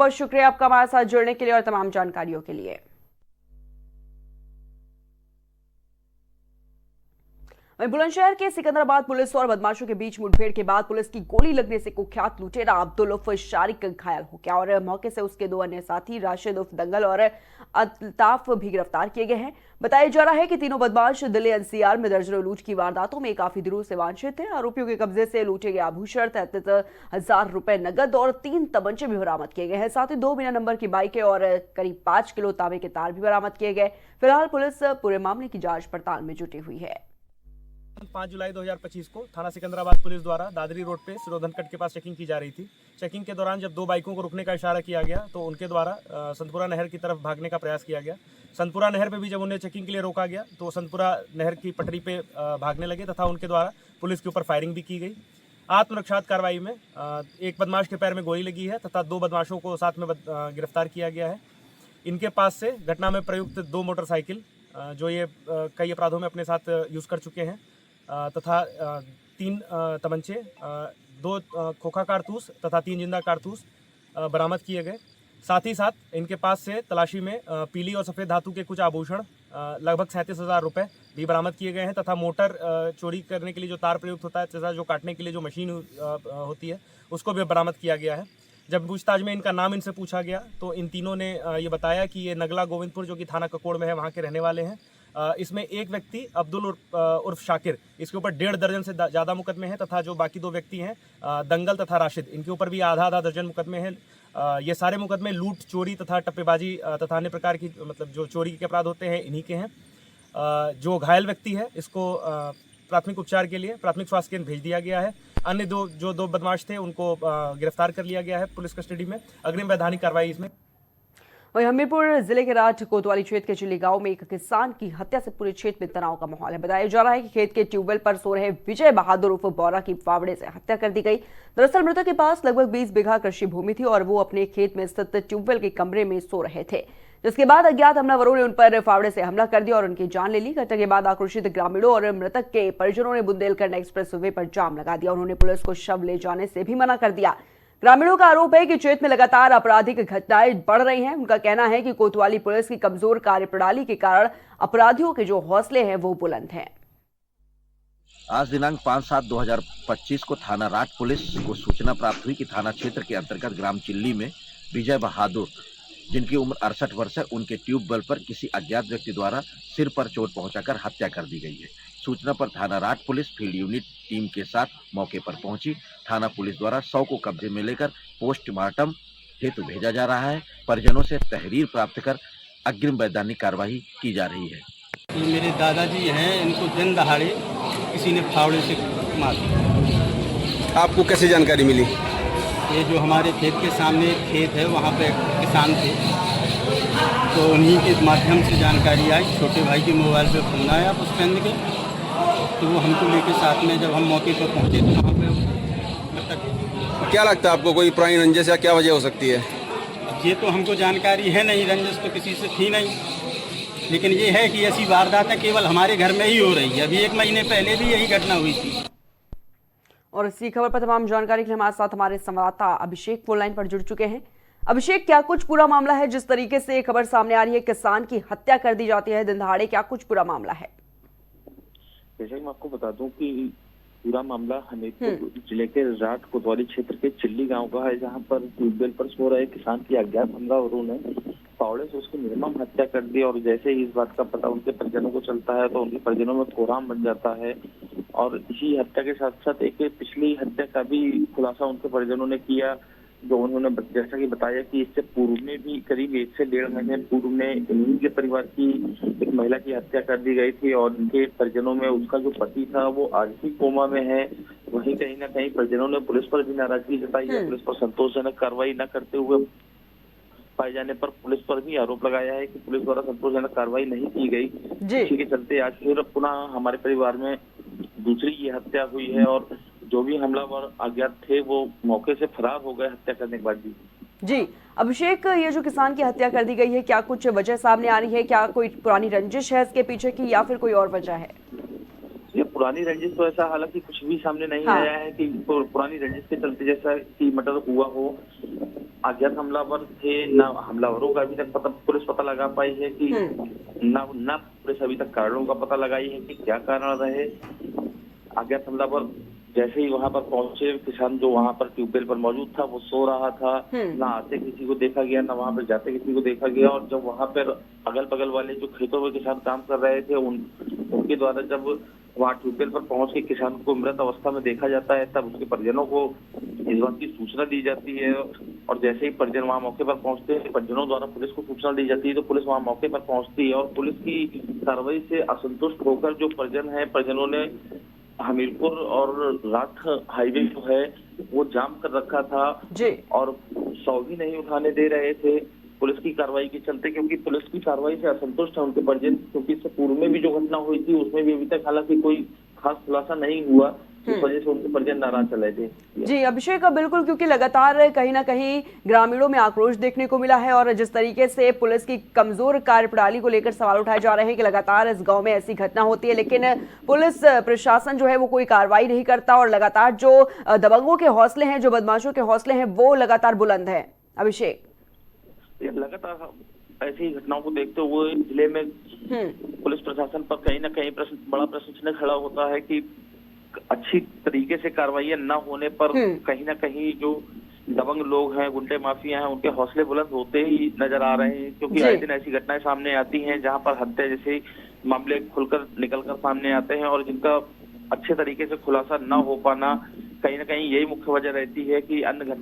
बहुत शुक्रिया आपका हमारे साथ जुड़ने के लिए और तमाम जानकारियों के लिए। बुलंदशहर के सिकंदराबाद पुलिस और बदमाशों के बीच मुठभेड़ के बाद पुलिस की गोली लगने से कुख्यात लुटेरा अब्दुल उर्फ शारिक घायल हो गया और मौके से उसके दो अन्य साथी राशिद उर्फ दंगल और अल्ताफ भी गिरफ्तार किए गए हैं। बताया जा रहा है कि तीनों बदमाश दिल्ली एनसीआर में दर्जनों लूट की वारदातों में काफी दिनों से वांछित थे। आरोपियों के कब्जे से लूटे गए आभूषण, 33,000 रुपए नगद और 3 तमंचे भी बरामद किए गए हैं। साथ ही 2 बिना नंबर की बाइकें और करीब 5 किलो तांबे के तार भी बरामद किए गए। फिलहाल पुलिस पूरे मामले की जांच पड़ताल में जुटी हुई है। 5 जुलाई 2025 को थाना सिकंदराबाद पुलिस द्वारा दादरी रोड पे सिरोधन कट के पास चेकिंग की जा रही थी। चेकिंग के दौरान जब 2 बाइकों को रुकने का इशारा किया गया तो उनके द्वारा संतपुरा नहर की तरफ भागने का प्रयास किया गया। संतपुरा नहर पे भी जब उन्हें चेकिंग के लिए रोका गया तो संतपुरा नहर की पटरी पे भागने लगे तथा उनके द्वारा पुलिस के ऊपर फायरिंग भी की गई। आत्मरक्षात्मक कार्रवाई में एक बदमाश के पैर में गोली लगी है तथा 2 बदमाशों को साथ में गिरफ्तार किया गया है। इनके पास से घटना में प्रयुक्त 2 मोटरसाइकिल जो ये कई अपराधों में अपने साथ यूज़ कर चुके हैं तथा 3 तमंचे, 2 खोखा कारतूस तथा 3 जिंदा कारतूस बरामद किए गए। साथ ही साथ इनके पास से तलाशी में पीली और सफ़ेद धातु के कुछ आभूषण लगभग 37,000 रुपये भी बरामद किए गए हैं तथा मोटर चोरी करने के लिए जो तार प्रयुक्त होता है तथा जो काटने के लिए जो मशीन होती है उसको भी बरामद किया गया है। जब पूछताछ में इनका नाम इनसे पूछा गया तो इन तीनों ने ये बताया कि ये नगला गोविंदपुर जो कि थाना ककोड़ में है वहाँ के रहने वाले हैं। इसमें एक व्यक्ति अब्दुल उर्फ शाकिर, इसके ऊपर 1.5 दर्जन से ज़्यादा मुकदमे हैं तथा जो बाकी 2 व्यक्ति हैं दंगल तथा राशिद, इनके ऊपर भी आधा दर्जन मुकदमे हैं। ये सारे मुकदमे लूट, चोरी तथा टप्पेबाजी तथा अन्य प्रकार की मतलब जो चोरी के अपराध होते हैं इन्हीं के हैं। जो घायल व्यक्ति है इसको प्राथमिक उपचार के लिए प्राथमिक स्वास्थ्य केंद्र भेज दिया गया है। अन्य 2 बदमाश थे उनको गिरफ्तार कर लिया गया है पुलिस कस्टडी में। अग्रिम वैधानिक कार्रवाई इसमें। वहीं हमीरपुर जिले के राठ कोतवाली क्षेत्र के चिल्ली गांव में एक किसान की हत्या से पूरे क्षेत्र में तनाव का माहौल है। बताया जा रहा है कि खेत के ट्यूबवेल पर सो रहे विजय बहादुर उर्फ बौरा की फावड़े से हत्या कर दी गई। दरअसल मृतक के पास लगभग 20 बीघा कृषि भूमि थी और वो अपने खेत में स्थित ट्यूबवेल के कमरे में सो रहे थे, जिसके बाद अज्ञात हमलावरों ने उन पर फावड़े से हमला कर दिया और उनकी जान ले ली। घटना के बाद आक्रोशित ग्रामीणों और मृतक के परिजनों ने बुंदेलखंड एक्सप्रेसवे पर जाम लगा दिया। उन्होंने पुलिस को शव ले जाने से भी मना कर दिया। ग्रामीणों का आरोप है कि क्षेत्र में लगातार आपराधिक घटनाएं बढ़ रही हैं। उनका कहना है कि कोतवाली पुलिस की कमजोर कार्यप्रणाली के कारण अपराधियों के जो हौसले हैं वो बुलंद हैं। आज दिनांक 5/7/2025 को थाना राठ पुलिस को सूचना प्राप्त हुई कि थाना क्षेत्र के अंतर्गत ग्राम चिल्ली में विजय बहादुर, जिनकी उम्र 68 वर्ष है, उनके ट्यूबवेल पर किसी अज्ञात व्यक्ति द्वारा सिर पर चोट पहुंचाकर हत्या कर दी गई है। सूचना पर थाना राठ पुलिस फील्ड यूनिट टीम के साथ मौके पर पहुंची। थाना पुलिस द्वारा शव को कब्जे में लेकर पोस्टमार्टम हेतु भेजा जा रहा है। परिजनों से तहरीर प्राप्त कर अग्रिम वैधानिक कार्रवाई की जा रही है। ये मेरे दादाजी हैं, इनको दिन दहाड़े किसी ने फावड़े से मार दिया। आपको कैसे जानकारी मिली? ये जो हमारे खेत के सामने एक खेत है वहाँ पे किसान थे तो उन्हीं के माध्यम से जानकारी आई। छोटे भाई के मोबाइल पे फोन आया पुष्पेंद्र के, तो वो हमको लेके साथ में जब हम मौके पर पहुँचे तो वहाँ पे क्या लगता है आपको, कोई पुरानी रंजिश या क्या वजह हो सकती है? ये तो हमको जानकारी है नहीं, रंजिश तो किसी से थी नहीं, लेकिन ये है कि ऐसी वारदातें केवल हमारे घर में ही हो रही है। अभी 1 महीने पहले भी यही घटना हुई थी। और इसी खबर पर तमाम जानकारी के लिए हमारे साथ हमारे संवाददाता अभिषेक फोन लाइन पर जुड़ चुके हैं। अभिषेक, क्या कुछ पूरा मामला है? जिस तरीके से खबर सामने आ रही है किसान की हत्या कर दी जाती है दिन दहाड़े, क्या कुछ पूरा मामला है? जैसे मैं आपको बता दूं कि पूरा मामला हमीरपुर जिले के राठ कोतवाली क्षेत्र के चिल्ली गांव का है, जहां पर ट्यूबवेल पर सो रहे किसान की अज्ञात हमलावरों ने फावड़े से उसकी निर्मम हत्या कर दी। और जैसे ही इस बात का पता उनके परिजनों को चलता है तो उनके परिजनों में कोहराम बन जाता है। और इसी हत्या के साथ साथ एक पिछली हत्या का भी खुलासा उनके परिजनों ने किया, जो उन्होंने जैसा कि बताया कि इससे पूर्व में भी करीब 1 से 1.5 महीने पूर्व में इन्हीं के परिवार की एक महिला की हत्या कर दी गई थी और उनके परिजनों में उसका जो पति था वो आज भी कोमा में है। वहीं कहीं ना कहीं परिजनों ने पुलिस पर भी नाराजगी जताई है। पुलिस पर संतोषजनक कार्रवाई न करते हुए पाए जाने पर पुलिस पर भी आरोप लगाया है कि पुलिस द्वारा संतोषजनक कार्रवाई नहीं की गई। इसी के चलते आज फिर पुनः हमारे परिवार में दूसरी ये हत्या हुई है और जो भी हमलावर अज्ञात थे वो मौके से फरार हो गए हत्या करने के बाद। जी अभिषेक, ये जो किसान की हत्या कर दी गई है, क्या कुछ वजह सामने आ रही है? क्या कोई पुरानी रंजिश है इसके पीछे की या फिर कोई और वजह है? ये पुरानी रंजिश तो ऐसा हालांकि कुछ भी सामने नहीं आया है कि पुरानी रंजिश के चलते जैसा कि मर्डर हुआ हो। अज्ञात हमलावर थे, ना हमलावरों का अभी तक पुलिस पता लगा पाई है कि ना पुलिस अभी तक कारणों का पता लगाई है कि क्या कारण रहे। अज्ञात हमलावर जैसे ही वहां पर पहुंचे, किसान जो वहां पर ट्यूबवेल पर मौजूद था वो सो रहा था, ना आते किसी को देखा गया, ना वहां पर जाते किसी को देखा गया। और जब वहां पर अगल बगल वाले जो खेतों में किसान काम कर रहे थे उनके द्वारा जब वहां ट्यूबवेल पर पहुंच के किसान को मृत अवस्था में देखा जाता है, तब उसके परिजनों को इस बात की सूचना दी जाती है। और जैसे ही परिजन वहां मौके पर पहुंचते हैं, परिजनों द्वारा पुलिस को सूचना दी जाती है, तो पुलिस वहां मौके पर पहुंचती है। और पुलिस की कार्रवाई से असंतुष्ट होकर जो परिजन है, परिजनों ने हमीरपुर और राठ हाईवे जो है वो जाम कर रखा था जी। और शव भी नहीं उठाने दे रहे थे पुलिस की कार्रवाई के चलते, क्योंकि पुलिस की कार्रवाई से असंतुष्ट है उनके परिजन। क्योंकि इससे पूर्व में भी जो घटना हुई थी उसमें भी अभी तक हालांकि कोई खास खुलासा नहीं हुआ, इस वजह से उनके परिजन नाराज चले थे। जी अभिषेक, बिल्कुल, क्योंकि लगातार कहीं ना कहीं ग्रामीणों में आक्रोश देखने को मिला है और जिस तरीके से पुलिस की कमजोर कार्यप्रणाली को लेकर सवाल उठाए जा रहे हैं कि लगातार इस गांव में ऐसी घटना होती है लेकिन पुलिस प्रशासन जो है वो कोई कार्रवाई नहीं करता और लगातार जो दबंगों के हौसले हैं, जो बदमाशों के हौसले हैं, वो लगातार बुलंद है। अभिषेक, लगातार ऐसी घटनाओं को देखते हुए जिले में पुलिस प्रशासन पर कहीं ना कहीं बड़ा प्रश्न चिन्ह खड़ा होता है कि अच्छी तरीके से कार्रवाई न होने पर कहीं ना कहीं जो दबंग लोग हैं, गुंडे माफिया हैं, उनके हौसले बुलंद होते ही नजर आ रहे हैं। क्योंकि आए दिन ऐसी घटनाएं सामने आती हैं जहां पर हत्या जैसे मामले खुलकर निकलकर सामने आते हैं और जिनका अच्छे तरीके से खुलासा न हो पाना, कहीं ना कहीं यही मुख्य वजह रहती है कि अन्य घटना